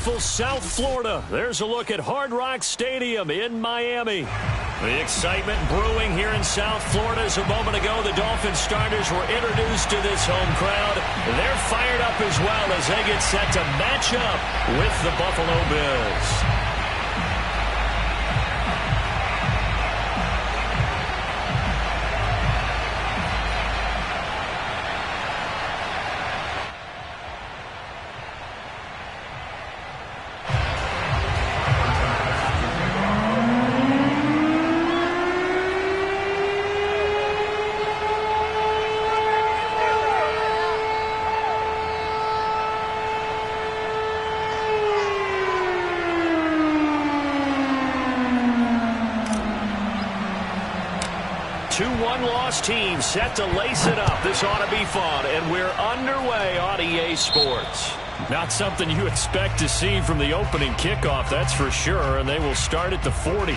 beautiful South Florida. There's a look at Hard Rock Stadium in Miami. The excitement brewing here in South Florida as a moment ago the Dolphins starters were introduced to this home crowd. They're fired up as well as they get set to match up with the Buffalo Bills. One-loss team set to lace it up. This ought to be fun, and we're underway on EA Sports. Not something you expect to see from the opening kickoff, that's for sure, and they will start at the 40.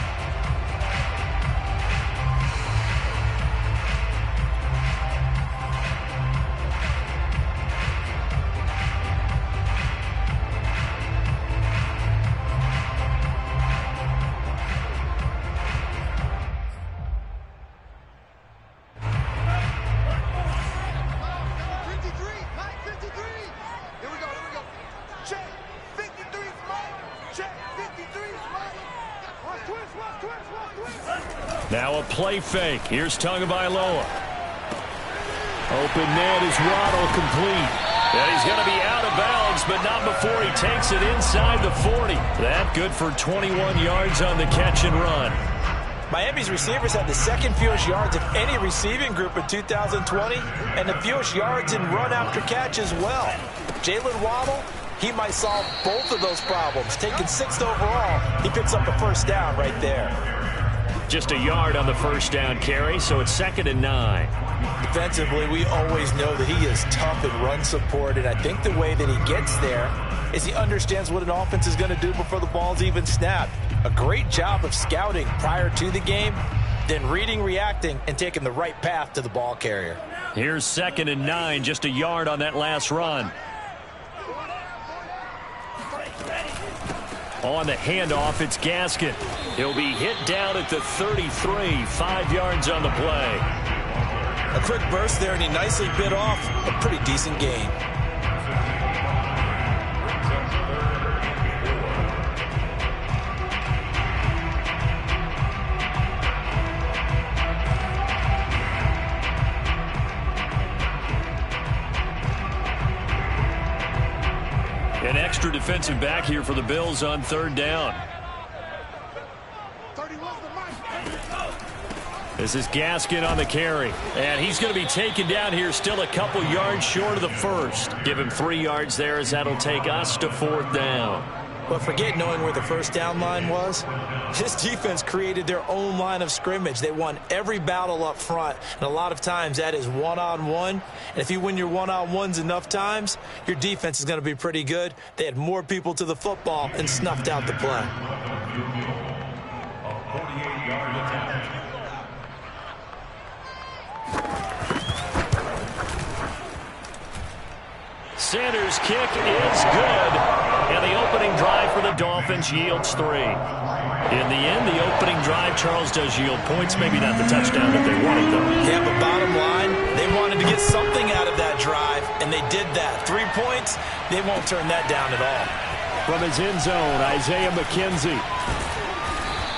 Now a play fake. Here's Tagovailoa. Open net is Waddle complete. And he's going to be out of bounds, but not before he takes it inside the 40. That good for 21 yards on the catch and run. Miami's receivers had the second fewest yards of any receiving group in 2020 and the fewest yards in run after catch as well. Jalen Waddle, he might solve both of those problems. Taking 6th overall, he picks up a first down right there. Just a yard on the first down carry, so it's 2nd and 9. Defensively, we always know that he is tough in run support, and I think the way that he gets there is he understands what an offense is going to do before the ball's even snapped. A great job of scouting prior to the game, then reading, reacting, and taking the right path to the ball carrier. Here's 2nd and 9, just a yard on that last run. On the handoff, it's Gaskin. He'll be hit down at the 33, 5 yards on the play. A quick burst there, and he nicely bit off a pretty decent gain. An extra defensive back here for the Bills on 3rd down. This is Gaskin on the carry. And he's going to be taken down here still a couple yards short of the first. Give him 3 yards there as that'll take us to 4th down. But forget knowing where the first down line was. This defense created their own line of scrimmage. They won every battle up front, and a lot of times that is one-on-one. And if you win your one-on-ones enough times, your defense is going to be pretty good. They had more people to the football and snuffed out the play. Sanders' kick is good. And the opening drive for the Dolphins yields 3. In the end, the opening drive, Charles, does yield points. Maybe not the touchdown that they wanted, though. Yeah, but bottom line, they wanted to get something out of that drive, and they did that. 3 points, they won't turn that down at all. From his end zone, Isaiah McKenzie.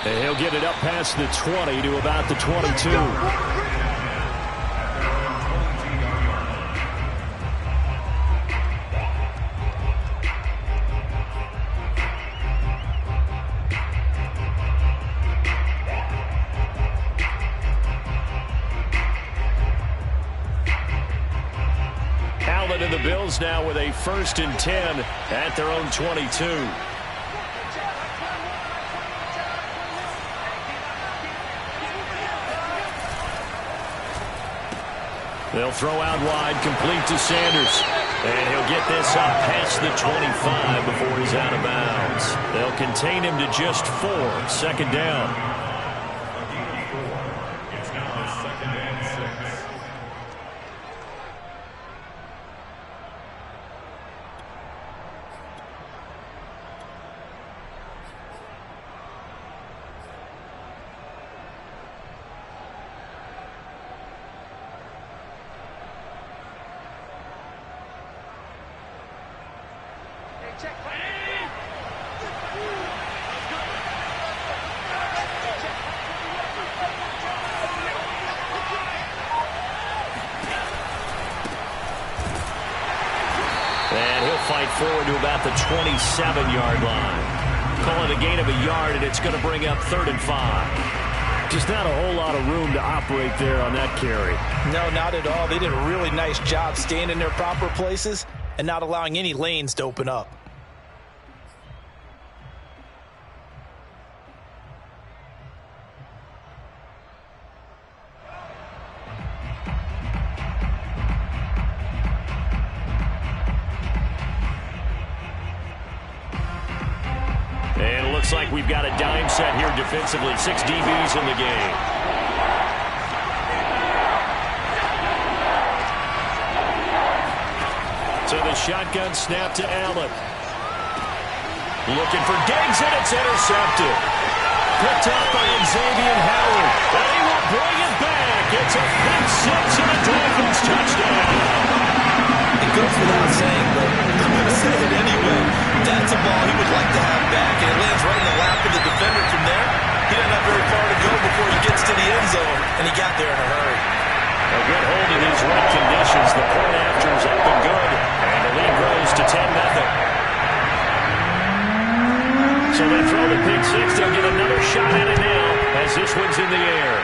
And he'll get it up past the 20 to about the 22. And the Bills now with a 1st and 10 at their own 22. They'll throw out wide, complete to Sanders. And he'll get this up past the 25 before he's out of bounds. They'll contain him to just 4, 2nd down. right forward to about the 27-yard line. Call it a gain of a yard, and it's going to bring up 3rd and 5. Just not a whole lot of room to operate there on that carry. No, not at all. They did a really nice job staying in their proper places and not allowing any lanes to open up. And it looks like we've got a dime set here defensively. 6 DBs in the game. So the shotgun snap to Allen. Looking for Diggs, and it's intercepted. Picked up by Xavier Howard. And he will bring it back. It's a pick six and a Dolphins touchdown. It goes without saying, but I'm going to say it anyway. That's a ball he would like to have back, and it lands right in the lap of the defender from there. He doesn't have very far to go before he gets to the end zone, and he got there in a hurry. A good hold in these wet conditions. The point after is up and good, and the lead grows to 10-0. So they throw the pick six. They'll get another shot at it now as this one's in the air.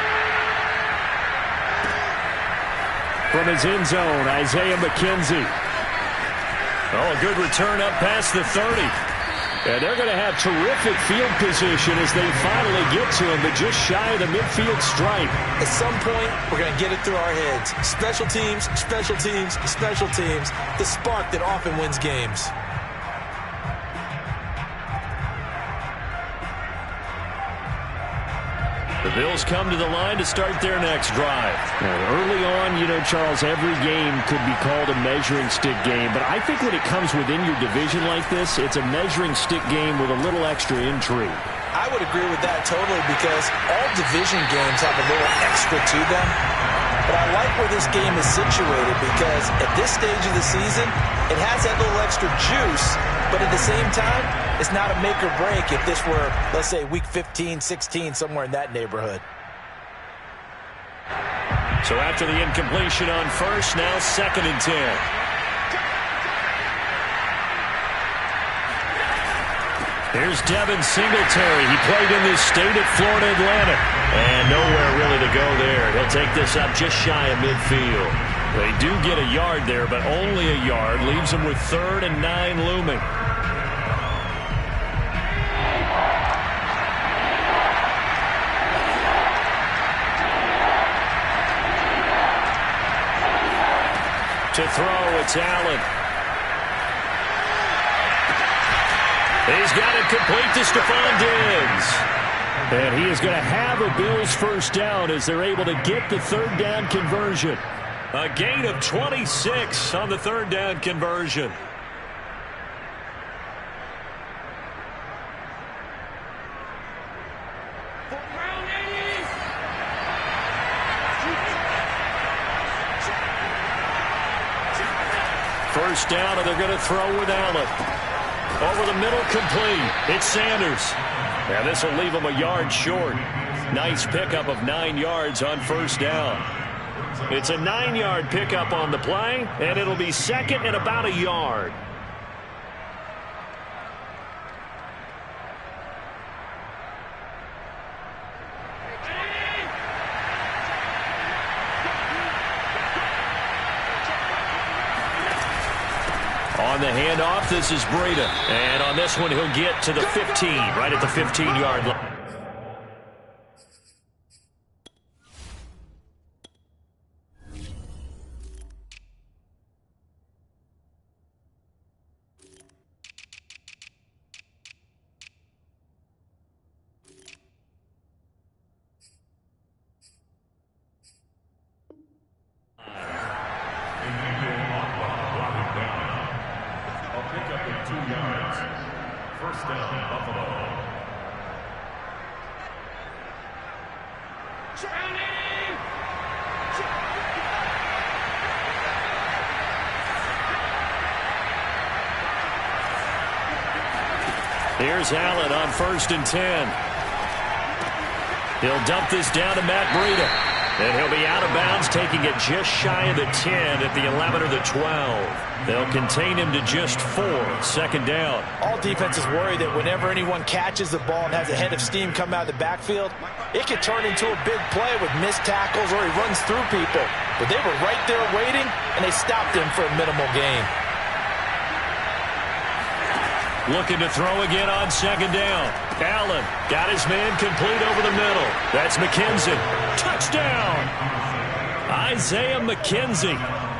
From his end zone, Isaiah McKenzie. Oh, a good return up past the 30. And they're going to have terrific field position as they finally get to him, but just shy of the midfield stripe. At some point, we're going to get it through our heads. Special teams, special teams, special teams. The spark that often wins games. The Bills come to the line to start their next drive. Early on, you know, Charles, every game could be called a measuring stick game. But I think when it comes within your division like this, it's a measuring stick game with a little extra intrigue. I would agree with that totally because all division games have a little extra to them. But I like where this game is situated because at this stage of the season, it has that little extra juice. But at the same time, it's not a make or break if this were, let's say, week 15, 16, somewhere in that neighborhood. So after the incompletion on first, now 2nd and 10. Here's Devin Singletary. He played in this state at Florida Atlantic. And nowhere really to go there. He'll take this up just shy of midfield. They do get a yard there, but only a yard. Leaves them with 3rd and 9 looming. To throw, it's Allen. He's got it complete to Stephon Diggs. And he is going to have a Bills first down as they're able to get the 3rd down conversion. A gain of 26 on the 3rd down conversion. First down, and they're going to throw with Allen. Over the middle, complete. It's Sanders. And this will leave him a yard short. Nice pickup of 9 yards on first down. It's a 9-yard pickup on the play, and it'll be 2nd and about a yard. On the handoff, this is Breida. And on this one, he'll get to the 15, right at the 15-yard line. Here's Allen on 1st and 10. He'll dump this down to Matt Breida. And he'll be out of bounds, taking it just shy of the 10 at the 11 or the 12. They'll contain him to just 4. Second down. All defenses worry that whenever anyone catches the ball and has a head of steam come out of the backfield, it could turn into a big play with missed tackles or he runs through people. But they were right there waiting, and they stopped him for a minimal gain. Looking to throw again on second down. Allen got his man complete over the middle. That's McKenzie. Touchdown! Isaiah McKenzie.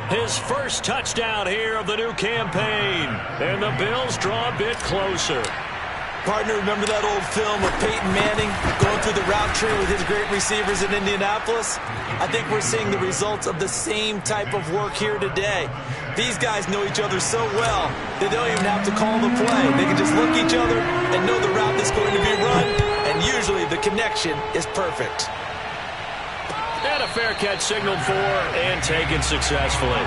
His first touchdown here of the new campaign. And the Bills draw a bit closer. Partner, remember that old film of Peyton Manning going through the route tree with his great receivers in Indianapolis? I think we're seeing the results of the same type of work here today. These guys know each other so well, they don't even have to call the play. They can just look each other and know the route that's going to be run, and usually the connection is perfect. And a fair catch signaled for and taken successfully.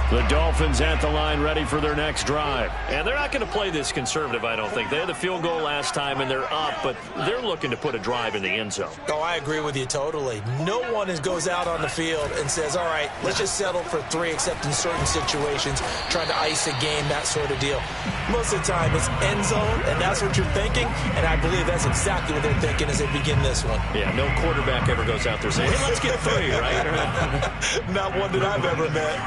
The Dolphins at the line ready for their next drive. And they're not going to play this conservative, I don't think. They had the field goal last time, and they're up, but they're looking to put a drive in the end zone. Oh, I agree with you totally. No one goes out on the field and says, all right, let's just settle for 3, except in certain situations, trying to ice a game, that sort of deal. Most of the time, it's end zone, and that's what you're thinking, and I believe that's exactly what they're thinking as they begin this one. Yeah, no quarterback ever goes out there saying, hey, let's get 3, right? Not one that I've ever met.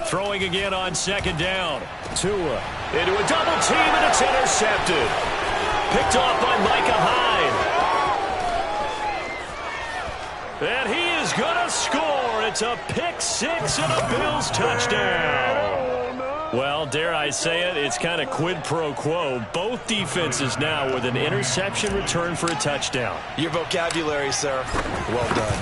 Throwing again on second down. Tua into a double team, and it's intercepted. Picked off by Micah Hyde. And he is going to score. It's a pick 6 and a Bills touchdown. Well, dare I say it, it's kind of quid pro quo. Both defenses now with an interception return for a touchdown. Your vocabulary, sir. Well done.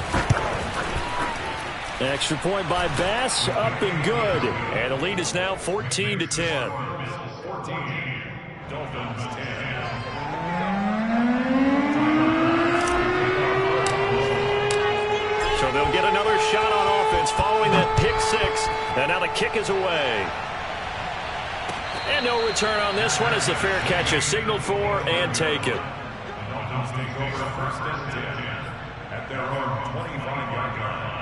Extra point by Bass, up and good. And the lead is now 14-10. 14, Dolphins 10. So they'll get another shot on offense following that pick 6. And now the kick is away. And no return on this one as the fair catch is signaled for and taken. Dolphins take over first and 10 at their own 25-yard line.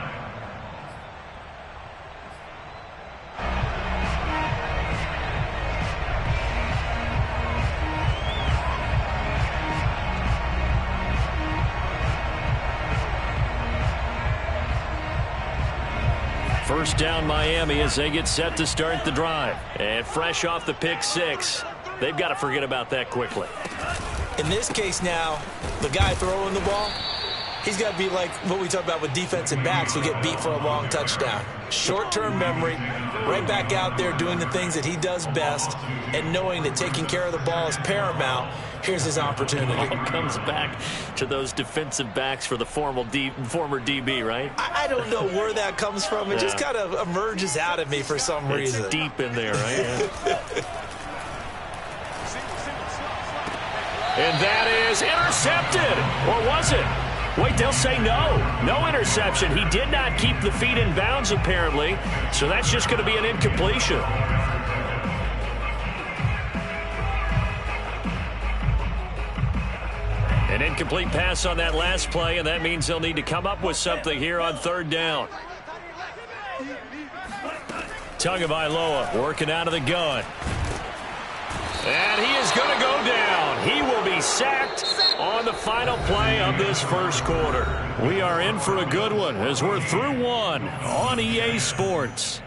First down Miami as they get set to start the drive. And fresh off the pick 6, they've got to forget about that quickly. In this case now, the guy throwing the ball, he's got to be like what we talk about with defensive backs who get beat for a long touchdown. Short-term memory, right back out there doing the things that he does best, and knowing that taking care of the ball is paramount. Here's his opportunity. All comes back to those defensive backs for the former DB, right? I don't know where that comes from. It just kind of emerges out of me for some reason. It's deep in there, right? Yeah. And that is intercepted. Or was it? Wait, they'll say no. No interception. He did not keep the feet in bounds, apparently. So that's just going to be an incompletion. An incomplete pass on that last play, and that means they'll need to come up with something here on third down. Tagovailoa working out of the gun. And he is going to go down. He will be sacked on the final play of this first quarter. We are in for a good one as we're through one on EA Sports.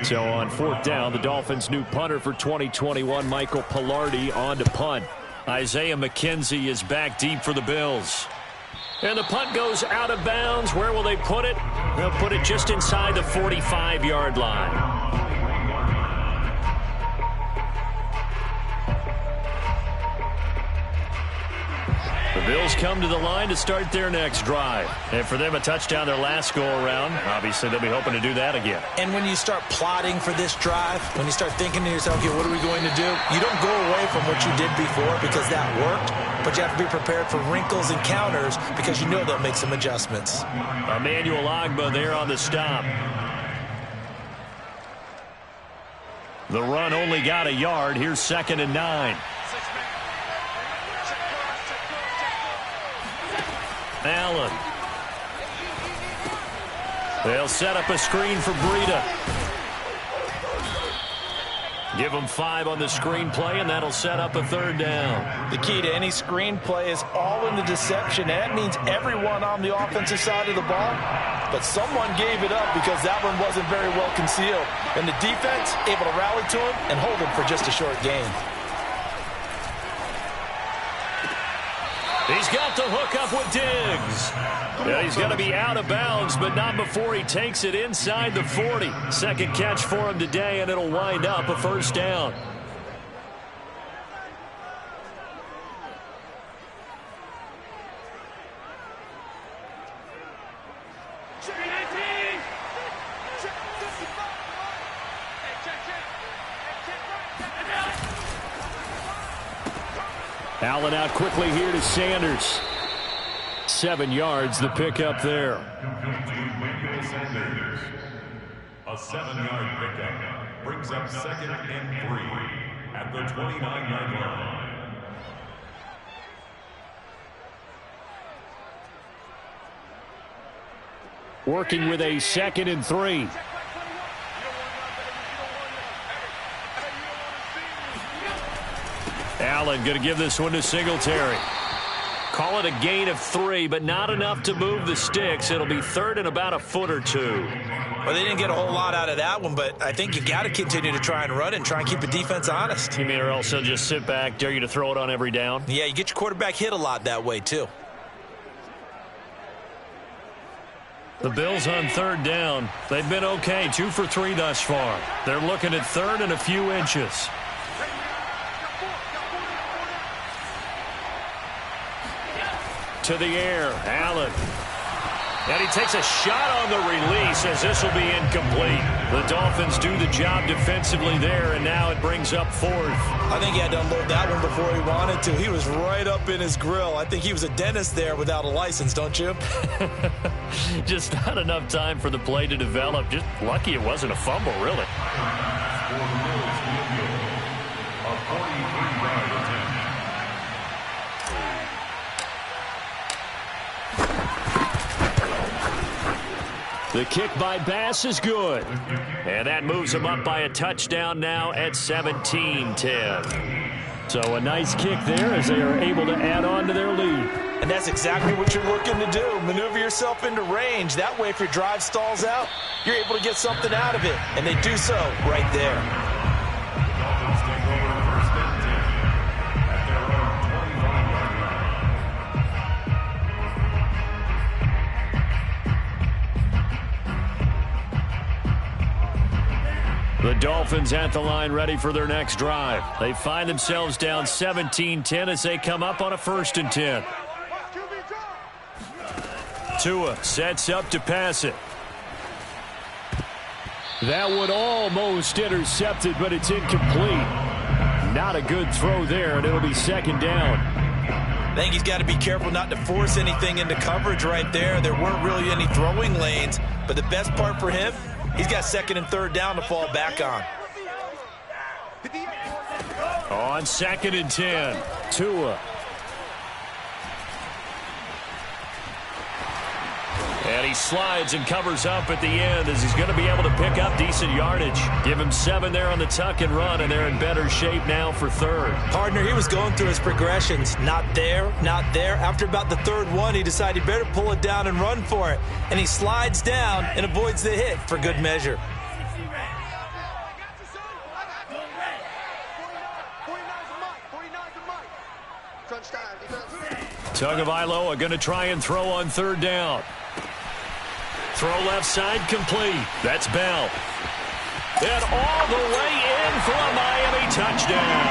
So on fourth down, the Dolphins' new punter for 2021, Michael Palardy, on to punt. Isaiah McKenzie is back deep for the Bills. And the punt goes out of bounds. Where will they put it? They'll put it just inside the 45-yard line. The Bills come to the line to start their next drive. And for them, a touchdown their last go-around. Obviously, they'll be hoping to do that again. And when you start plotting for this drive, when you start thinking to yourself, okay, what are we going to do? You don't go away from what you did before because that worked, but you have to be prepared for wrinkles and counters because you know they'll make some adjustments. Emmanuel Ogbah there on the stop. The run only got a yard. Here's 2nd and 9. Allen. They'll set up a screen for Breida. Give them 5 on the screen play, and that'll set up a 3rd down. The key to any screen play is all in the deception. That means everyone on the offensive side of the ball, but someone gave it up because that one wasn't very well concealed. And the defense able to rally to him and hold him for just a short gain. He's got the hook up with Diggs. Yeah, he's going to be out of bounds, but not before he takes it inside the 40. Second catch for him today, and it'll wind up a 1st down. Allen out quickly here to Sanders. 7 yards, the pickup there. A 7-yard pickup brings up 2nd and 3 at the 29-yard line. Working with a 2nd and 3. Allen going to give this one to Singletary. Call it a gain of 3, but not enough to move the sticks. It'll be 3rd and about a foot or 2. Well, they didn't get a whole lot out of that one, but I think you got to continue to try and run and try and keep the defense honest. You mean or else they'll just sit back, dare you to throw it on every down? Yeah, you get your quarterback hit a lot that way, too. The Bills on 3rd down. They've been okay, 2 for 3 thus far. They're looking at 3rd and a few inches. To the air, Allen. And he takes a shot on the release as this will be incomplete. The Dolphins do the job defensively there, and now it brings up 4th. I think he had to unload that one before he wanted to. He was right up in his grill. I think he was a dentist there without a license, don't you? Just not enough time for the play to develop. Just lucky it wasn't a fumble, really. The kick by Bass is good. And that moves them up by a touchdown now at 17-10. So a nice kick there as they are able to add on to their lead. And that's exactly what you're looking to do. Maneuver yourself into range. That way, if your drive stalls out, you're able to get something out of it. And they do so right there. The Dolphins at the line ready for their next drive. They find themselves down 17-10 as they come up on a 1st and 10. Tua sets up to pass it. That one almost intercepted, but it's incomplete. Not a good throw there, and it'll be 2nd down. I think he's got to be careful not to force anything into coverage right there. There weren't really any throwing lanes, but the best part for him, he's got 2nd and 3rd down to fall back on. On 2nd and 10, Tua. And he slides and covers up at the end as he's going to be able to pick up decent yardage. Give him 7 there on the tuck and run, and they're in better shape now for 3rd. Partner, he was going through his progressions. Not there, not there. After about the 3rd one, he decided he better pull it down and run for it. And he slides down and avoids the hit for good measure. Tagovailoa going to try and throw on 3rd down. Throw left side complete. That's Bell. And all the way in for a Miami touchdown.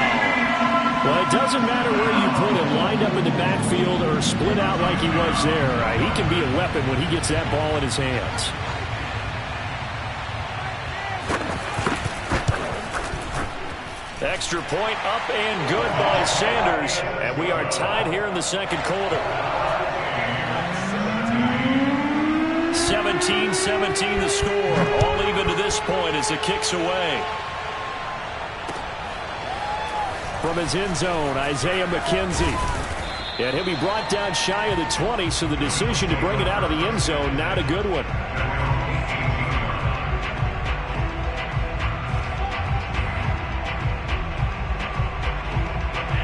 Well, it doesn't matter where you put him, lined up in the backfield or split out like he was there. He can be a weapon when he gets that ball in his hands. Extra point up and good by Sanders. And we are tied here in the second quarter. 17-17 the score. All even to this point as the kick's away. From his end zone, Isaiah McKenzie. And he'll be brought down shy of the 20, so the decision to bring it out of the end zone, not a good one.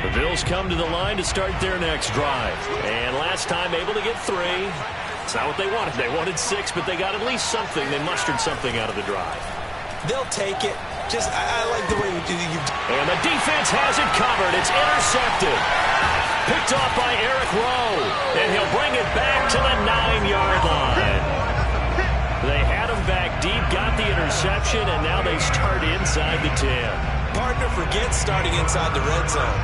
The Bills come to the line to start their next drive. And last time able to get 3. It's not what they wanted. They wanted 6, but they got at least something. They mustered something out of the drive. They'll take it. I like the way you do. And the defense has it covered. It's intercepted. Picked off by Eric Rowe. And he'll bring it back to the 9-yard line. They had him back deep, got the interception, and now they start inside the 10. Partner forgets starting inside the red zone.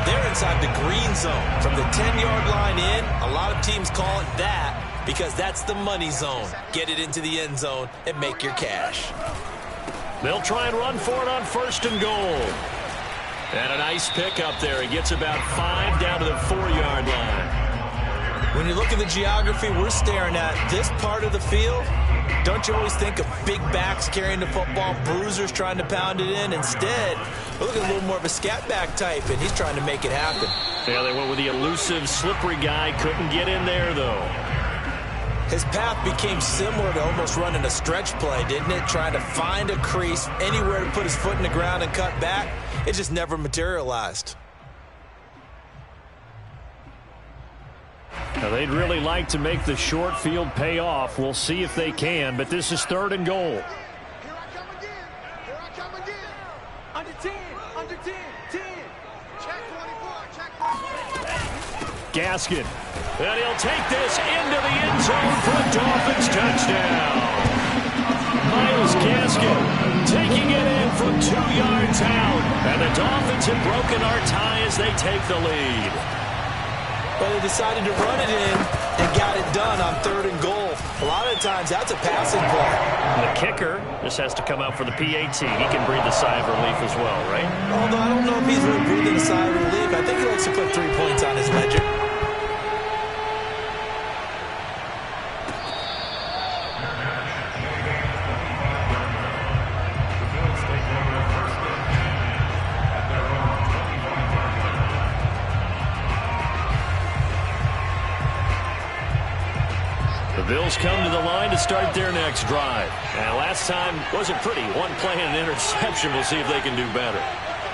They're inside the green zone. From the 10-yard line in, a lot of teams call it that because that's the money zone. Get it into the end zone and make your cash. They'll try and run for it on 1st and goal. And a nice pick up there. He gets about 5 down to the 4-yard line. When you look at the geography we're staring at, this part of the field, don't you always think of big backs carrying the football, bruisers trying to pound it in? Instead, we're looking at a little more of a scat back type, and he's trying to make it happen. Yeah, they went with the elusive, slippery guy. Couldn't get in there, though. His path became similar to almost running a stretch play, didn't it? Trying to find a crease, anywhere to put his foot in the ground and cut back. It just never materialized. Now, they'd really like to make the short field pay off. We'll see if they can, but this is 3rd and goal. Here I come again. Here I come again. Under 10. Under 10. 10. Check 24. Check 24. Gaskin. And he'll take this into the end zone for a Dolphins touchdown. Myles Gaskin taking it in from 2 yards out. And the Dolphins have broken our tie as they take the lead. But they decided to run it in and got it done on 3rd and goal. A lot of times, that's a passing play. The kicker just has to come out for the PAT. He can breathe a sigh of relief as well, right? Although I don't know if he's really breathing a sigh of relief. I think he likes to put 3 points on his ledger. The Bills come to the line to start their next drive. And last time wasn't pretty. 1 play and an interception. We'll see if they can do better.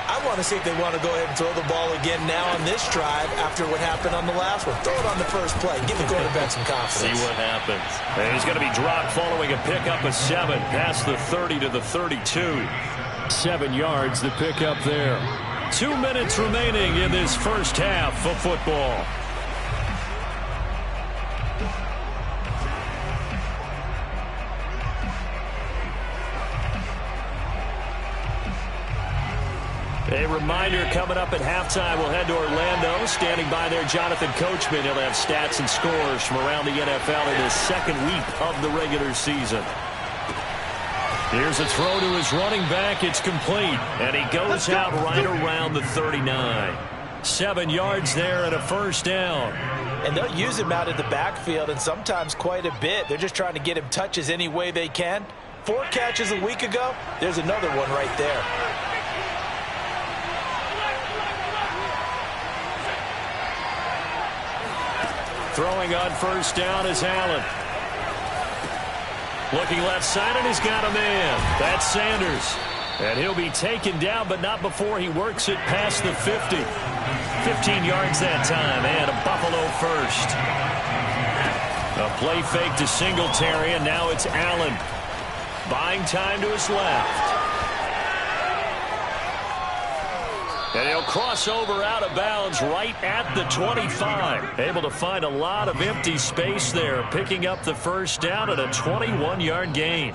I want to see if they want to go ahead and throw the ball again now on this drive after what happened on the last one. Throw it on the first play. Give the quarterback some confidence. See what happens. And he's going to be dropped following a pickup of 7 past the 30 to the 32. 7 yards, the pickup there. 2 minutes remaining in this first half of football. A reminder coming up at halftime, we'll head to Orlando. Standing by there, Jonathan Coachman. He'll have stats and scores from around the NFL in his second week of the regular season. Here's a throw to his running back. It's complete. And he goes out right around the 39. 7 yards there and a first down. And they'll use him out in the backfield, and sometimes quite a bit. They're just trying to get him touches any way they can. 4 catches a week ago. There's another one right there. Throwing on first down is Allen. Looking left side, and he's got a man. That's Sanders. And he'll be taken down, but not before he works it past the 50. 15 yards that time, and a Buffalo first. A play fake to Singletary, and now it's Allen. Buying time to his left. And he'll cross over out of bounds right at the 25. Able to find a lot of empty space there, picking up the first down at a 21-yard gain.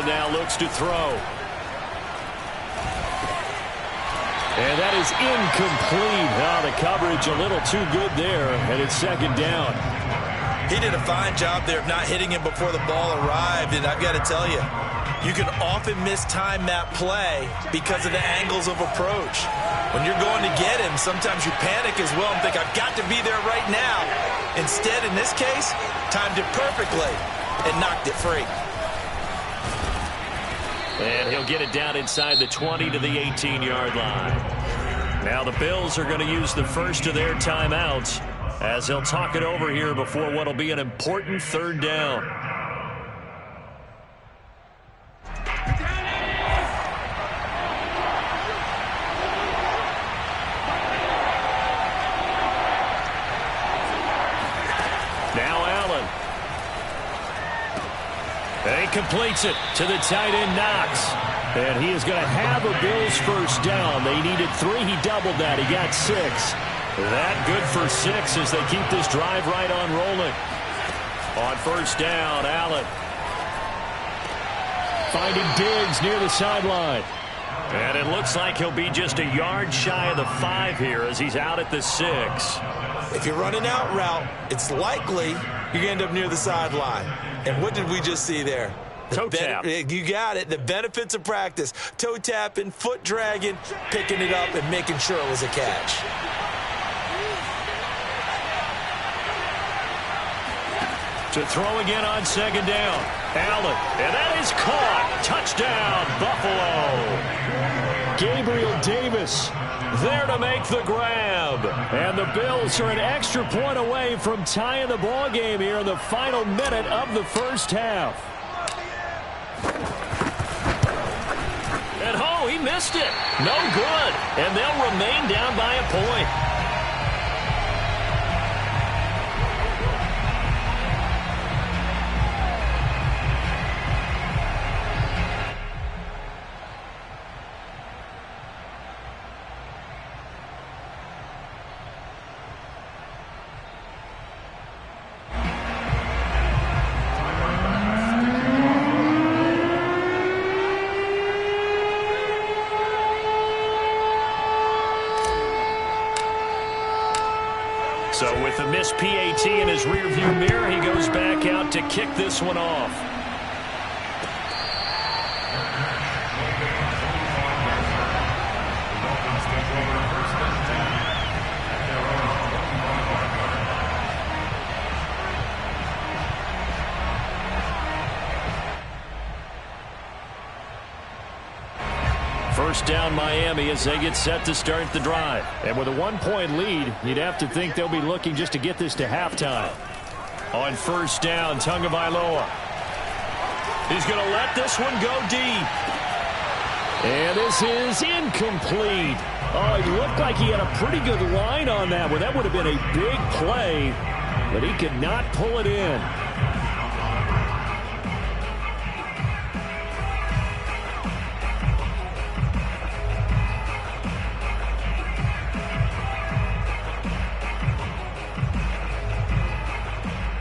Allen now looks to throw. And that is incomplete. The coverage a little too good there, and it's second down. He did a fine job there of not hitting him before the ball arrived, and I've got to tell you, you can often mistime that play because of the angles of approach. When you're going to get him, sometimes you panic as well and think, I've got to be there right now. Instead, in this case, timed it perfectly and knocked it free. And he'll get it down inside the 20 to the 18-yard line. Now the Bills are going to use the first of their timeouts as they'll talk it over here before what will be an important third down. Now Allen. And he completes it to the tight end, Knox. And he is going to have a Bills first down. They needed 3. He doubled that. He got 6. That good for 6 as they keep this drive right on rolling. On first down, Allen. Finding Diggs near the sideline. And it looks like he'll be just a yard shy of the 5 here as he's out at the 6. If you're running out route, it's likely you're going to end up near the sideline. And what did we just see there? Toe tap. You got it. The benefits of practice. Toe tapping, foot dragging, picking it up, and making sure it was a catch. To throw again on second down. Allen. And that is caught. Touchdown, Buffalo. Gabriel Davis there to make the grab. And the Bills are an extra point away from tying the ball game here in the final minute of the first half. And he missed it. No good. And they'll remain down by a point. So with the missed PAT in his rearview mirror, he goes back out to kick this one off. First down Miami as they get set to start the drive. And with a 1-point lead, you'd have to think they'll be looking just to get this to halftime. On first down, Tagovailoa. He's going to let this one go deep. And this is incomplete. Oh, it looked like he had a pretty good line on that one. That would have been a big play, but he could not pull it in.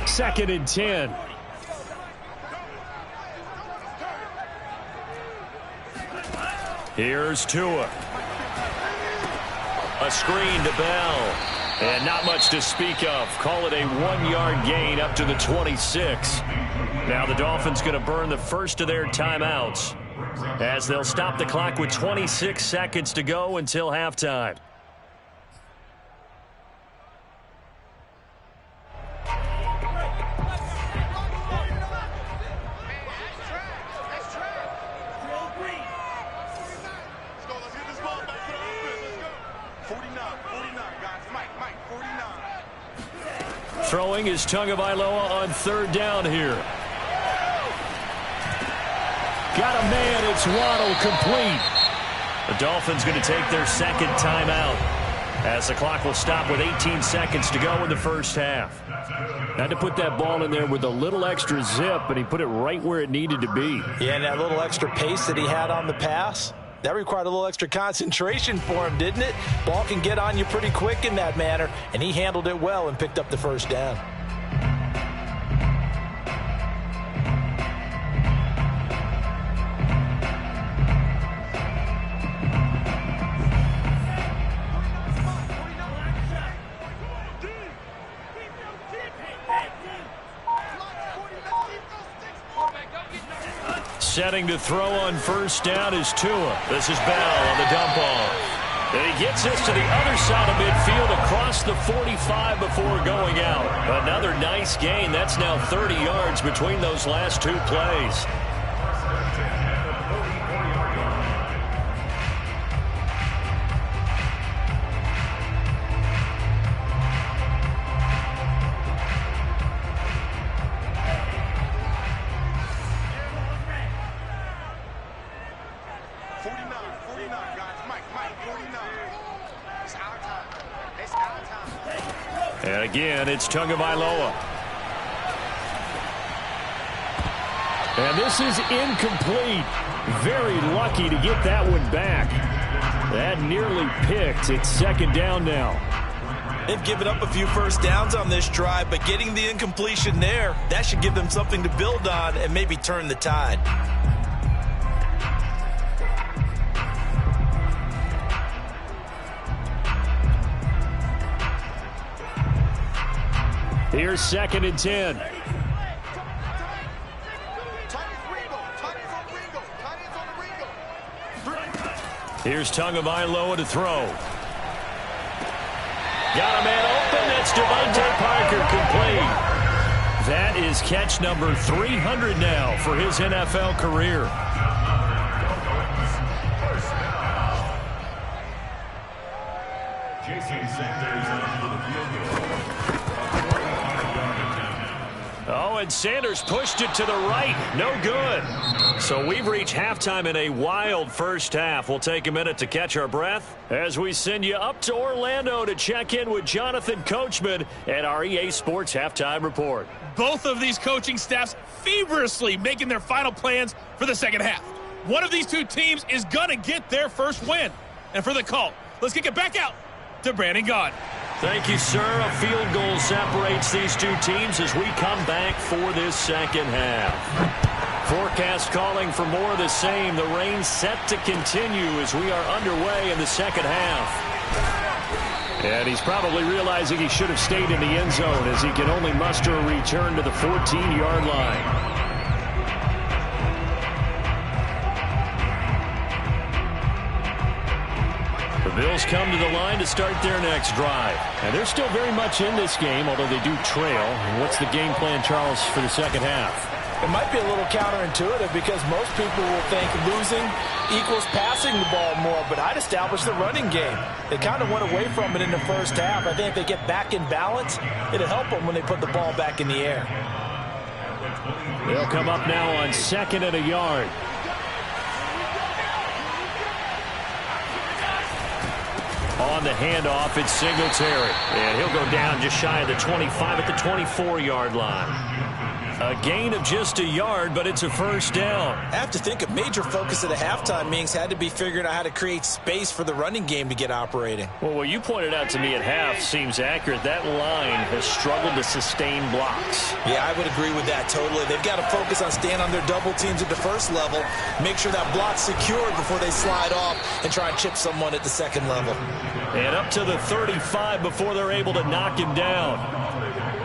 Second and 10. Here's Tua. A screen to Bell. And not much to speak of. Call it a 1-yard gain up to the 26. Now the Dolphins going to burn the first of their timeouts as they'll stop the clock with 26 seconds to go until halftime. Throwing is Tagovailoa on third down here. Got a man, it's Waddle, complete. The Dolphins going to take their second timeout as the clock will stop with 18 seconds to go in the first half. Had to put that ball in there with a little extra zip, but he put it right where it needed to be. Yeah, and that little extra pace that he had on the pass, that required a little extra concentration for him, didn't it? Ball can get on you pretty quick in that manner, and he handled it well and picked up the first down. setting to throw on first down is Tua. This is Bell on the dump off. And he gets this to the other side of midfield across the 45 before going out. Another nice gain. That's now 30 yards between those last two plays. And again, it's Tagovailoa. And this is incomplete. Very lucky to get that one back. That nearly picked. It's second down now. They've given up a few first downs on this drive, but getting the incompletion there, that should give them something to build on and maybe turn the tide. Here's second and 10. Here's Tagovailoa to throw. Got a man open. That's Devontae Parker complete. That is catch number 300 now for his NFL career. Jason Sanders on for the field goal. Oh, and Sanders pushed it to the right. No good. So we've reached halftime in a wild first half. We'll take a minute to catch our breath as we send you up to Orlando to check in with Jonathan Coachman at our EA Sports Halftime Report. Both of these coaching staffs feverishly making their final plans for the second half. One of these two teams is going to get their first win. And for the call, let's kick it back out to Brandon Gaudin. Thank you, sir. A field goal separates these two teams as we come back for this second half. Forecast calling for more of the same. The rain set to continue as we are underway in the second half. And he's probably realizing he should have stayed in the end zone as he can only muster a return to the 14-yard line. The Bills come to the line to start their next drive. And they're still very much in this game, although they do trail. And what's the game plan, Charles, for the second half? It might be a little counterintuitive because most people will think losing equals passing the ball more, but I'd establish the running game. They kind of went away from it in the first half. I think if they get back in balance, it'll help them when they put the ball back in the air. They'll come up now on second and a yard. On the handoff, it's Singletary. And he'll go down just shy of the 25 at the 24-yard line. A gain of just a yard, but it's a first down. I have to think a major focus of the halftime meetings had to be figuring out how to create space for the running game to get operating. Well, what you pointed out to me at half seems accurate. That line has struggled to sustain blocks. Yeah, I would agree with that totally. They've got to focus on staying on their double teams at the first level, make sure that block's secured before they slide off and try and chip someone at the second level. And up to the 35 before they're able to knock him down.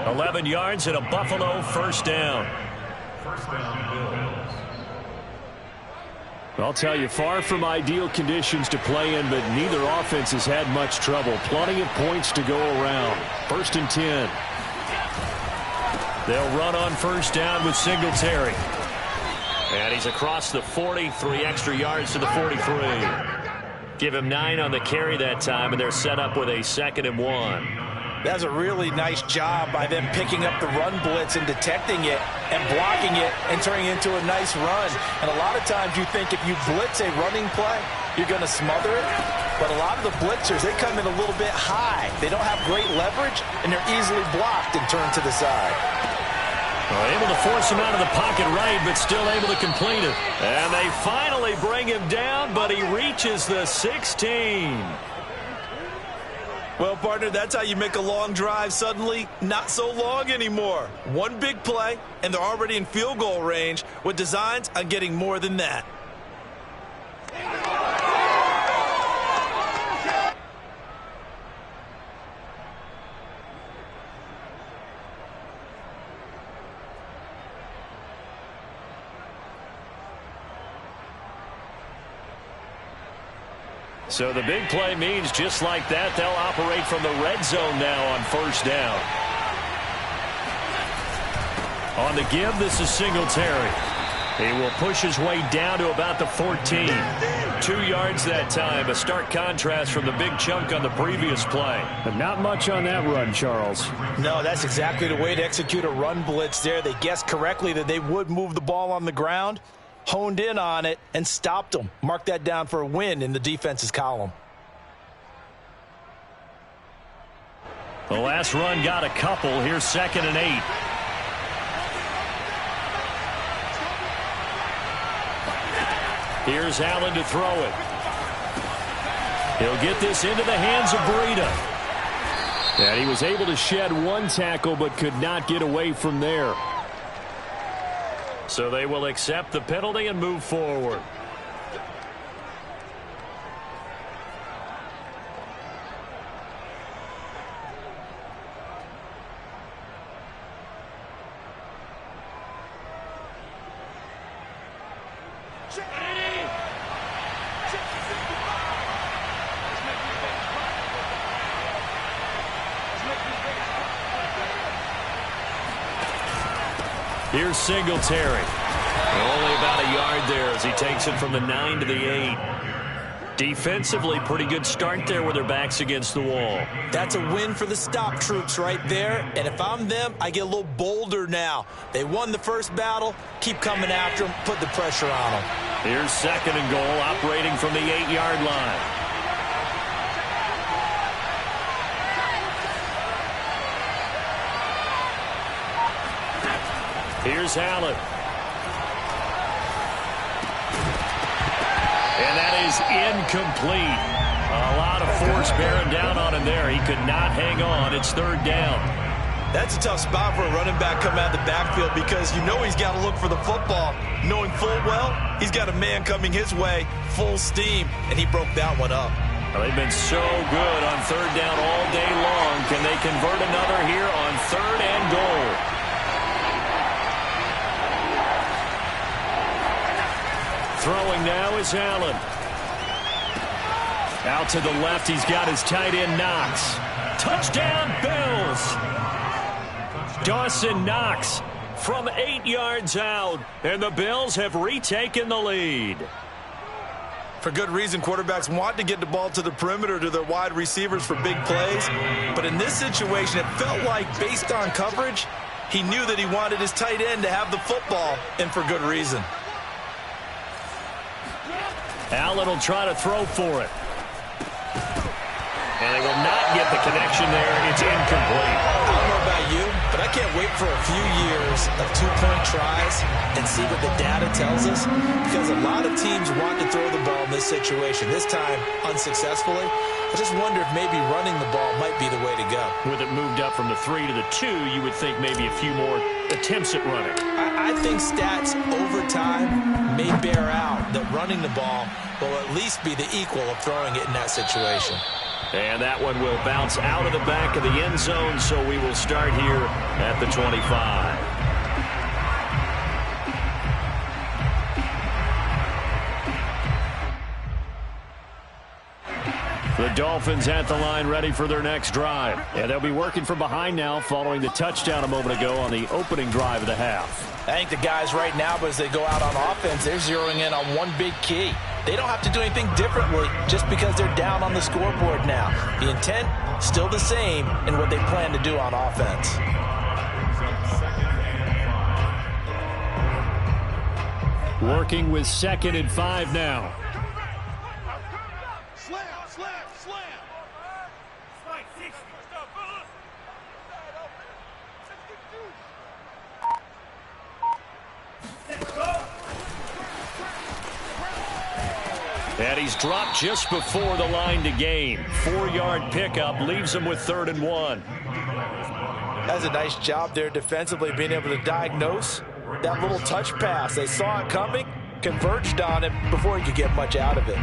11 yards and a Buffalo first down. First down, Bills. I'll tell you, far from ideal conditions to play in, but neither offense has had much trouble. Plenty of points to go around. First and 10. They'll run on first down with Singletary. And he's across the 40, 3 extra yards to the 43. Give him 9 on the carry that time, and they're set up with a 2nd and 1. That's a really nice job by them picking up the run blitz and detecting it and blocking it and turning it into a nice run. And a lot of times you think if you blitz a running play, you're going to smother it. But a lot of the blitzers, they come in a little bit high. They don't have great leverage, and they're easily blocked and turned to the side. Well, able to force him out of the pocket right, but still able to complete it. And they finally bring him down, but he reaches the 16. Well, partner, that's how you make a long drive suddenly not so long anymore. One big play, and they're already in field goal range with designs on getting more than that. So the big play means just like that, they'll operate from the red zone now on first down. On the give, this is Singletary. He will push his way down to about the 14. 2 yards that time. A stark contrast from the big chunk on the previous play. But not much on that run, Charles. No, that's exactly the way to execute a run blitz there. They guessed correctly that they would move the ball on the ground, honed in on it, and stopped them. Mark that down for a win in the defense's column. The last run got a couple. Here's 2nd and 8. Here's Allen to throw it. He'll get this into the hands of Breida. And he was able to shed one tackle but could not get away from there. So they will accept the penalty and move forward. Here's Singletary. Only about a yard there as he takes it from the 9 to the 8. Defensively, pretty good start there with their backs against the wall. That's a win for the stop troops right there. And if I'm them, I get a little bolder now. They won the first battle. Keep coming after them. Put the pressure on them. Here's 2nd and goal, operating from the 8-yard line. Here's Allen. And that is incomplete. A lot of force bearing down on him there. He could not hang on. It's 3rd down. That's a tough spot for a running back coming out of the backfield because you know he's got to look for the football, knowing full well he's got a man coming his way, full steam, and he broke that one up. Well, they've been so good on 3rd down all day long. Can they convert another here on 3rd and goal? Throwing now is Allen. Out to the left, he's got his tight end, Knox. Touchdown, Bills! Dawson Knox from 8 yards out, and the Bills have retaken the lead. For good reason, quarterbacks want to get the ball to the perimeter to their wide receivers for big plays. But in this situation, it felt like, based on coverage, he knew that he wanted his tight end to have the football, and for good reason. Allen will try to throw for it. And they will not get the connection there. It's incomplete. I don't know about you, but I can't wait for a few years of two-point tries and see what the data tells us, because a lot of teams want to throw the ball in this situation. This time, unsuccessfully. I just wonder if maybe running the ball might be the way to go. With it moved up from the 3 to the 2, you would think maybe a few more attempts at running. I think stats over time may bear out that running the ball will at least be the equal of throwing it in that situation. And that one will bounce out of the back of the end zone, so we will start here at the 25. The Dolphins at the line, ready for their next drive. Yeah, they'll be working from behind now following the touchdown a moment ago on the opening drive of the half. I think the guys right now, as they go out on offense, they're zeroing in on one big key. They don't have to do anything differently just because they're down on the scoreboard now. The intent, still the same in what they plan to do on offense. Working with 2nd and 5 now. And he's dropped just before the line to gain. 4-yard pickup leaves him with 3rd and 1. That's a nice job there defensively, being able to diagnose that little touch pass. They saw it coming, converged on it before he could get much out of it.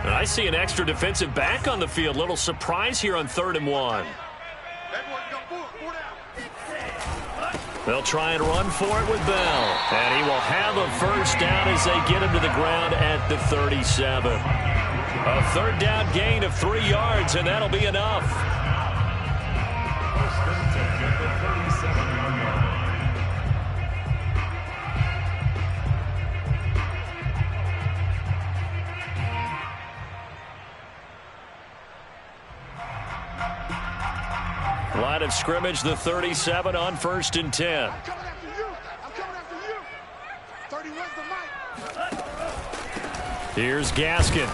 I see an extra defensive back on the field. Little surprise here on 3rd and 1. They'll try and run for it with Bell. And he will have a first down as they get him to the ground at the 37. A third down gain of 3 yards, and that'll be enough. Line of scrimmage, the 37 on 1st and 10. I'm coming after you. I'm coming after you. 31's the mic. Here's Gaskin.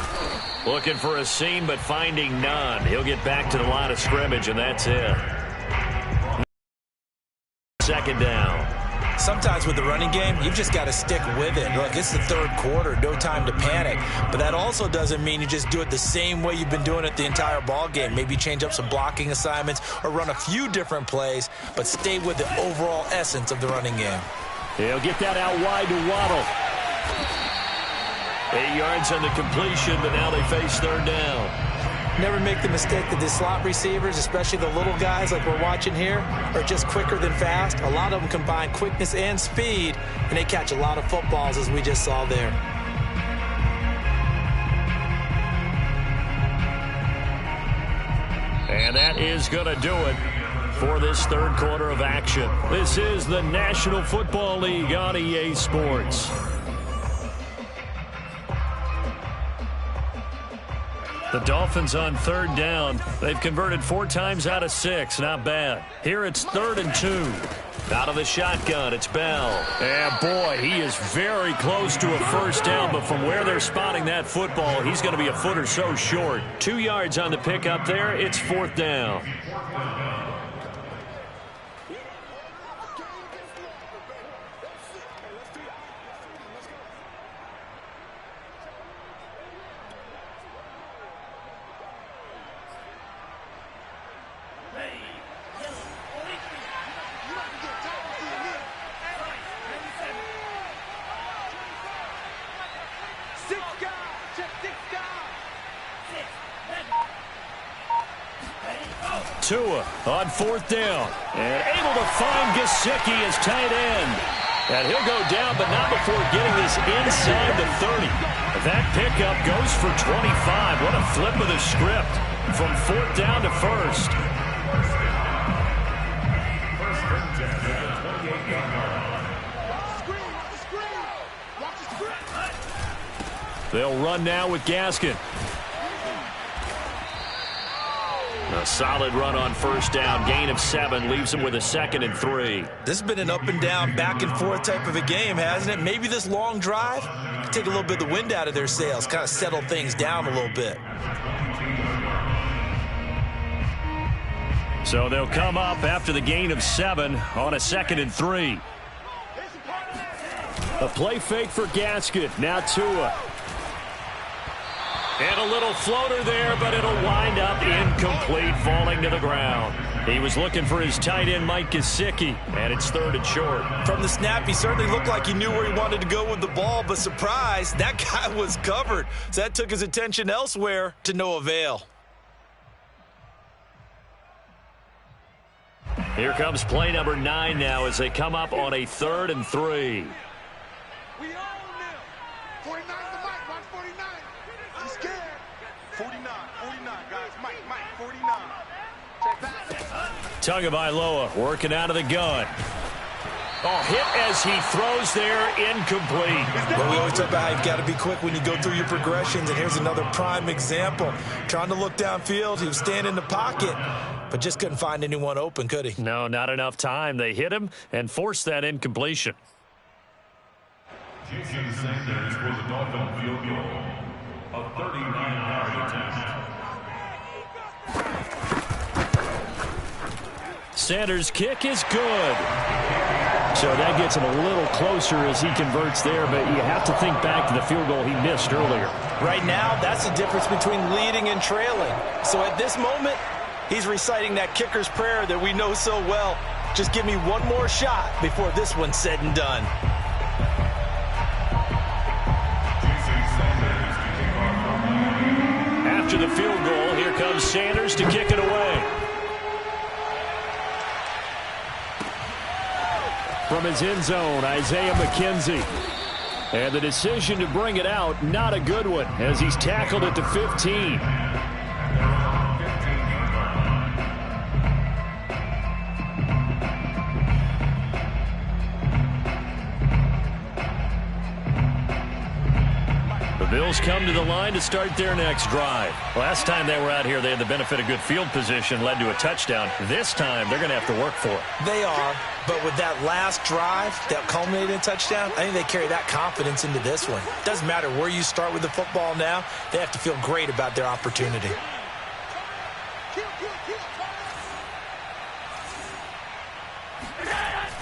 Looking for a seam, but finding none. He'll get back to the line of scrimmage, and that's it. 2nd down. Sometimes with the running game, you've just got to stick with it. Look, it's the 3rd quarter, no time to panic. But that also doesn't mean you just do it the same way you've been doing it the entire ball game. Maybe change up some blocking assignments or run a few different plays, but stay with the overall essence of the running game. He'll get that out wide to Waddle. 8 yards on the completion, but now they face 3rd down. Never make the mistake that the slot receivers, especially the little guys like we're watching here, are just quicker than fast. A lot of them combine quickness and speed, and they catch a lot of footballs, as we just saw there. And that is going to do it for this 3rd quarter of action. This is the National Football League on EA Sports. The Dolphins on 3rd down. They've converted 4 times out of 6. Not bad. Here it's 3rd and 2. Out of the shotgun, it's Bell. And boy, he is very close to a first down, but from where they're spotting that football, he's going to be a foot or so short. 2 yards on the pickup there. It's 4th down. Tua on 4th down. And able to find Gesicki as tight end. And he'll go down, but not before getting this inside the 30. That pickup goes for 25. What a flip of the script from 4th down to 1st. They'll run now with Gaskin. A solid run on 1st down. Gain of 7 leaves him with a 2nd and 3. This has been an up and down, back and forth type of a game, hasn't it? Maybe this long drive take a little bit of the wind out of their sails, kind of settle things down a little bit. So they'll come up after the gain of 7 on a 2nd and 3. A play fake for Gaskin. Now Tua. And a little floater there, but it'll wind up incomplete, falling to the ground. He was looking for his tight end, Mike Gesicki, and it's 3rd and short. From the snap, he certainly looked like he knew where he wanted to go with the ball, but surprise, that guy was covered. So that took his attention elsewhere to no avail. Here comes play number 9 now as they come up on a 3rd and 3. We own them. 49's the mic. Watch 49. He's scared. 49, guys. Mike, 49. Check back. Tagovailoa working out of the gun. Oh, hit as he throws there, incomplete. But we always talk about how you've got to be quick when you go through your progressions, and here's another prime example. Trying to look downfield, he was standing in the pocket, but just couldn't find anyone open, could he? No, not enough time. They hit him and forced that incompletion. Jason Sanders for the Dolphin field goal. A 39-yard attempt. Sanders' kick is good. So that gets him a little closer as he converts there, but you have to think back to the field goal he missed earlier. Right now, that's the difference between leading and trailing. So at this moment, he's reciting that kicker's prayer that we know so well. Just give me one more shot before this one's said and done. After the field goal, here comes Sanders to kick it away. from his end zone, Isaiah McKenzie. And the decision to bring it out, not a good one, as he's tackled at the 15. Bills come to the line to start their next drive. Last time they were out here, they had the benefit of good field position, led to a touchdown. This time, they're going to have to work for it. They are, but with that last drive that culminated in a touchdown, I think they carry that confidence into this one. Doesn't matter where you start with the football now, they have to feel great about their opportunity.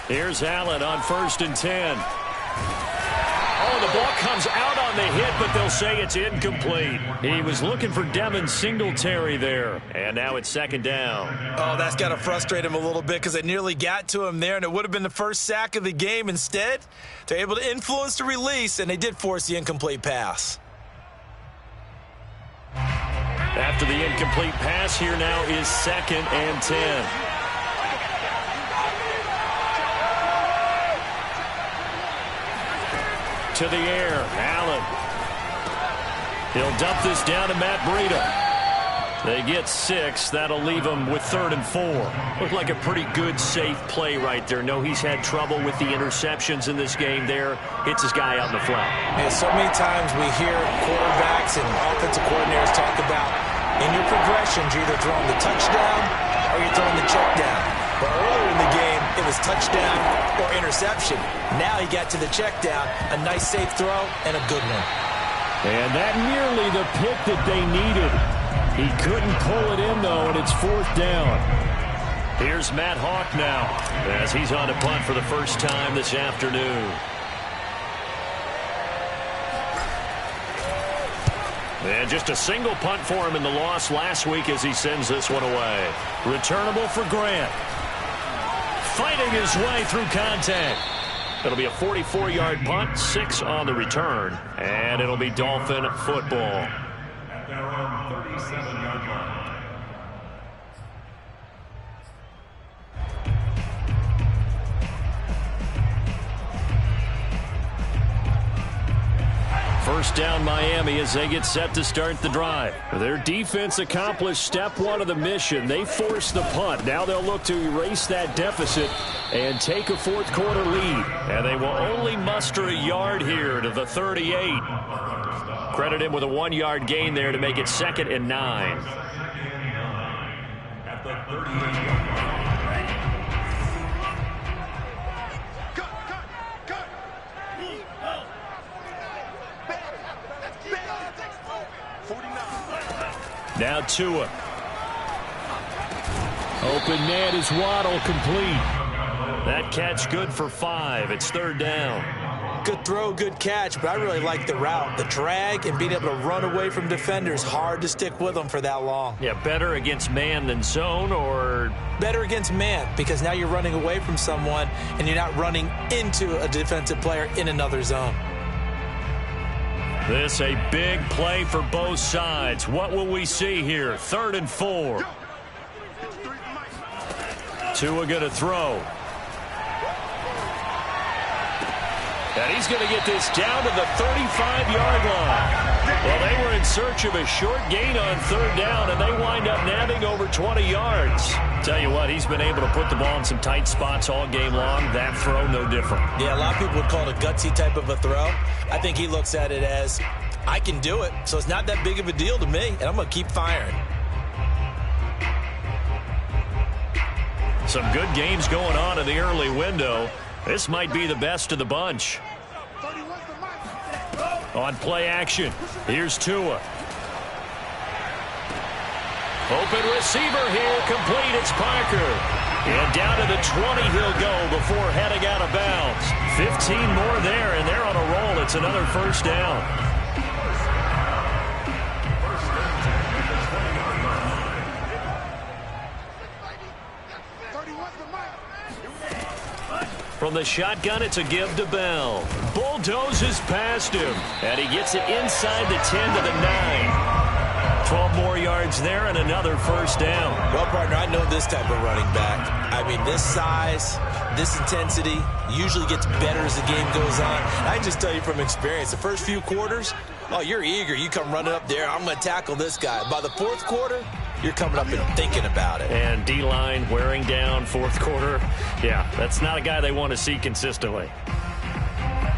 Here's Allen on 1st and 10. Oh, the ball comes out on the hit, but they'll say it's incomplete. He was looking for Devin Singletary there. And now it's 2nd down. Oh, that's got to frustrate him a little bit because they nearly got to him there, and it would have been the first sack of the game. Instead, they're able to influence the release, and they did force the incomplete pass. After the incomplete pass, here now is 2nd and 10. To the air, Allen. He'll dump this down to Matt Breida. They get 6. That'll leave them with 3rd and 4. Looked like a pretty good, safe play right there. No, he's had trouble with the interceptions in this game there. Hits his guy out in the flat. Yeah, so many times we hear quarterbacks and offensive coordinators talk about in your progressions, you're either throwing the touchdown or you're throwing the check down. But earlier in the game, it was touchdown or interception. Now he got to the check down, a nice safe throw, and a good one. And that nearly the pick that they needed. He couldn't pull it in, though, and it's 4th down. Here's Matt Hawk now, as he's on a punt for the first time this afternoon. And just a single punt for him in the loss last week as he sends this one away. Returnable for Grant. Fighting his way through contact. It'll be a 44-yard punt, 6 on the return, and it'll be Dolphin football. At their own 37-yard line. First down Miami as they get set to start the drive. Their defense accomplished step 1 of the mission. They forced the punt. Now they'll look to erase that deficit and take a 4th quarter lead. And they will only muster a yard here to the 38. Credit him with a 1-yard gain there to make it 2nd and 9. At the 38-yard line. Now Tua. Open man is Waddle, complete. That catch good for 5. It's 3rd down. Good throw, good catch, but I really like the route. The drag and being able to run away from defenders, hard to stick with them for that long. Yeah, better against man than zone, or better against man, because now you're running away from someone and you're not running into a defensive player in another zone. This a big play for both sides. What will we see here? 3rd and 4. Tua going to throw. And he's going to get this down to the 35-yard line. Well, they were in search of a short gain on 3rd down, and they wind up nabbing over 20 yards. Tell you what, he's been able to put the ball in some tight spots all game long. That throw, no different. Yeah, a lot of people would call it a gutsy type of a throw. I think he looks at it as, I can do it, so it's not that big of a deal to me, and I'm going to keep firing. Some good games going on in the early window. This might be the best of the bunch. On play action, here's Tua. Open receiver here, complete, it's Parker. And down to the 20 he'll go before heading out of bounds. 15 more there, and they're on a roll. It's another 1st down. From the shotgun, it's a give to Bell. Bulldozes past him, and he gets it inside the 10 to the 9. 12 more yards there and another first down. Well, partner, I know this type of running back. I mean, this size, this intensity usually gets better as the game goes on. I can just tell you from experience, the first few quarters, oh, you're eager. You come running up there, I'm going to tackle this guy. By the fourth quarter, you're coming up and thinking about it. And D-line wearing down fourth quarter. Yeah, that's not a guy they want to see consistently.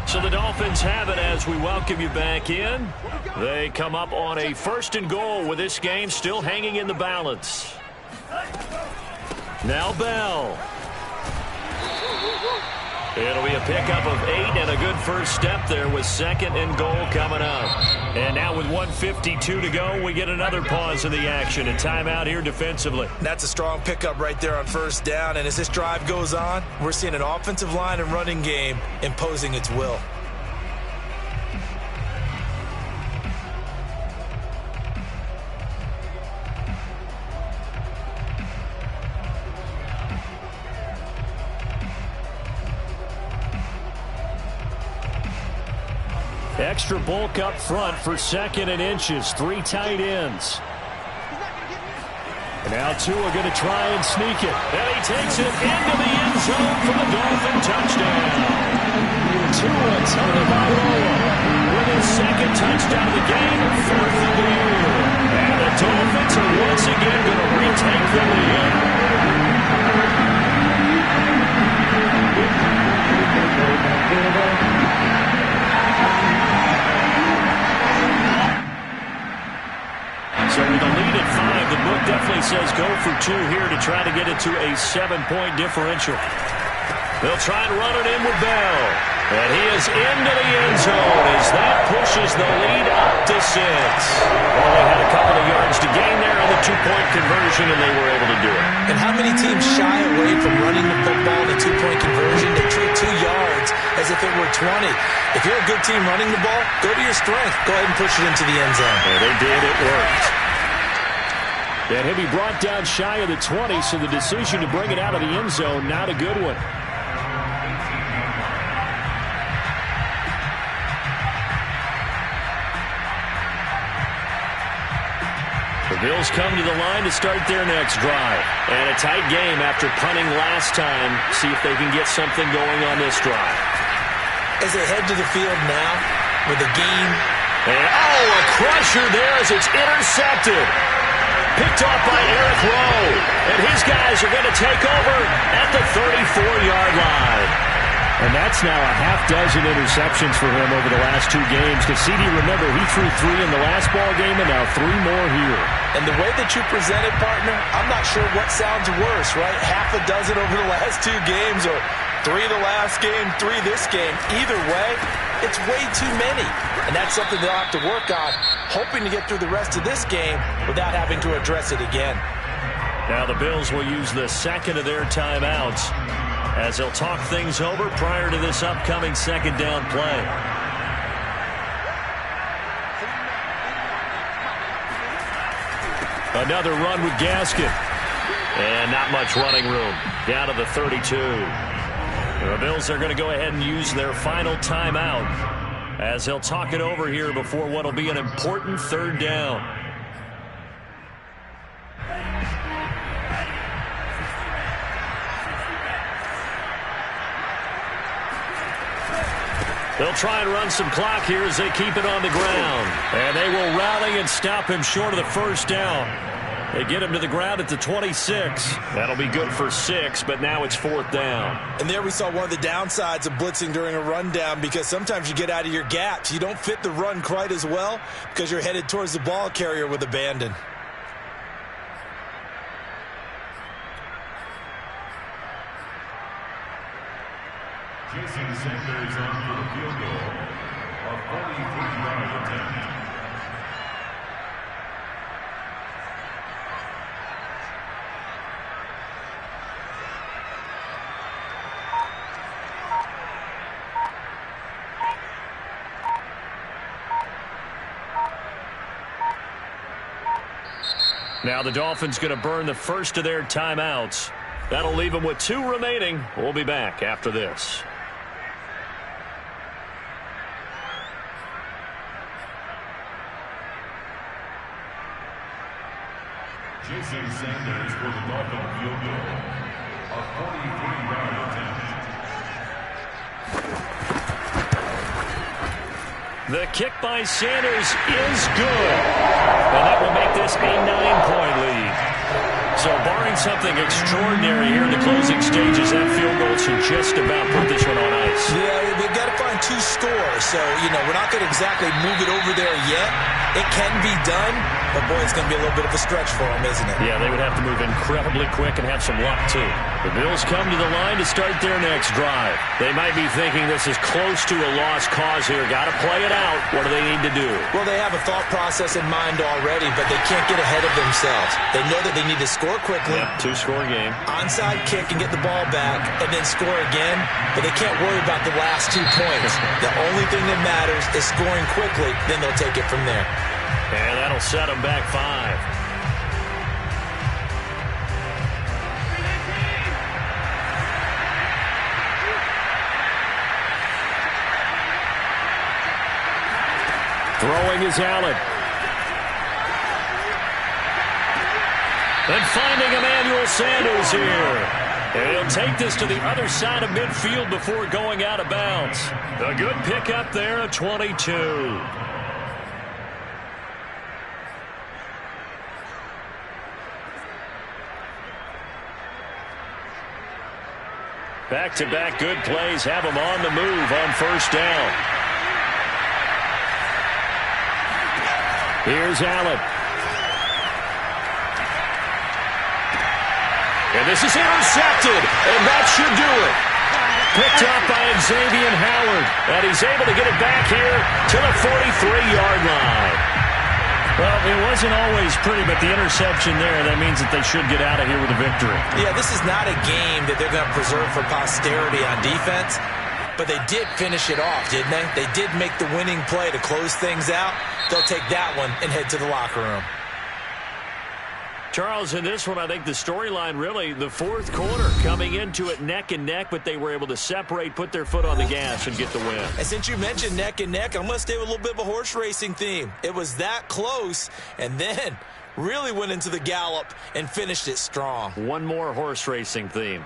So the Dolphins have it as we welcome you back in. They come up on a 1st and goal with this game still hanging in the balance. Now Bell. It'll be a pickup of 8 and a good first step there with 2nd and goal coming up. And now with 1:52 to go, we get another pause of the action. A timeout here defensively. That's a strong pickup right there on first down. And as this drive goes on, we're seeing an offensive line and running game imposing its will. Extra bulk up front for 2nd and inches. 3 tight ends. And now Tua going to try and sneak it. And he takes it into the end zone for the Dolphin touchdown. Tua Tagovailoa with his 2nd touchdown of the game, 4th of the year. And the Dolphins are once again going to retake the lead. So with a lead at 5, the book definitely says go for 2 here to try to get it to a 7-point differential. They'll try and run it in with Bell. And he is into the end zone as that pushes the lead up to 6. Only had a couple of yards to gain there on the 2-point conversion, and they were able to do it. And how many teams shy away from running the football in a 2-point conversion? They treat 2 yards as if it were 20. If you're a good team running the ball, go to your strength. Go ahead and push it into the end zone. Yeah, they did. It worked. And he'll be brought down shy of the 20, so the decision to bring it out of the end zone, not a good one. The Bills come to the line to start their next drive. And a tight game after punting last time. See if they can get something going on this drive. As they head to the field now with a game. And, a crusher there as it's intercepted. Picked off by Eric Rowe. And his guys are going to take over at the 34-yard line. And that's now a half dozen interceptions for him over the last 2 games. Because CD, remember, he threw 3 in the last ball game and now 3 more here. And the way that you present it, partner, I'm not sure what sounds worse, right? Half a dozen over the last 2 games or 3 the last game, 3 this game. Either way, it's way too many. And that's something they'll have to work on, hoping to get through the rest of this game without having to address it again. Now the Bills will use the 2nd of their timeouts as they'll talk things over prior to this upcoming 2nd down play. Another run with Gaskin. And not much running room. Down to the 32. The Bills are going to go ahead and use their final timeout as they'll talk it over here before what will be an important 3rd down. They'll try and run some clock here as they keep it on the ground. And they will rally and stop him short of the 1st down. They get him to the ground at the 26. That'll be good for 6, but now it's 4th down. And there we saw one of the downsides of blitzing during a rundown, because sometimes you get out of your gaps. You don't fit the run quite as well because you're headed towards the ball carrier with abandon. Jason Sanders on for the field goal. A 43-yard attempt. Now the Dolphins going to burn the first of their timeouts. That'll leave them with 2 remaining. We'll be back after this. Jason Sanders for the Dolphin field goal. A 43-yard attempt. The kick by Sanders is good. And that will make this a 9-point lead. So barring something extraordinary here in the closing stages, that field goal should just about put this one on ice. Yeah, we've got to find 2 scores. So, we're not going to exactly move it over there yet. It can be done, but boy, it's going to be a little bit of a stretch for them, isn't it? Yeah, they would have to move incredibly quick and have some luck, too. The Bills come to the line to start their next drive. They might be thinking this is close to a lost cause here. Got to play it out. What do they need to do? Well, they have a thought process in mind already, but they can't get ahead of themselves. They know that they need to score quickly. Yep, 2-score game. Onside kick and get the ball back and then score again, but they can't worry about the last 2 points. The only thing that matters is scoring quickly, then they'll take it from there. And that'll set them back 5. Throwing is Allen. And finding Emmanuel Sanders here. And he'll take this to the other side of midfield before going out of bounds. A good pickup there at 22. Back-to-back good plays have him on the move on first down. Here's Allen. And this is intercepted, and that should do it. Picked up by Xavier Howard, and he's able to get it back here to the 43-yard line. Well, it wasn't always pretty, but the interception there, that means that they should get out of here with a victory. Yeah, this is not a game that they're going to preserve for posterity on defense, but they did finish it off, didn't they? They did make the winning play to close things out. They'll take that one and head to the locker room. Charles, in this one, I think the storyline really, the fourth quarter, coming into it neck and neck, but they were able to separate, put their foot on the gas, and get the win. And since you mentioned neck and neck, I'm going to stay with a little bit of a horse racing theme. It was that close, and then really went into the gallop and finished it strong. One more horse racing theme.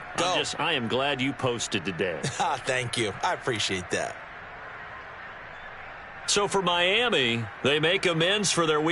I am glad you posted today. Thank you. I appreciate that. So for Miami, they make amends for their week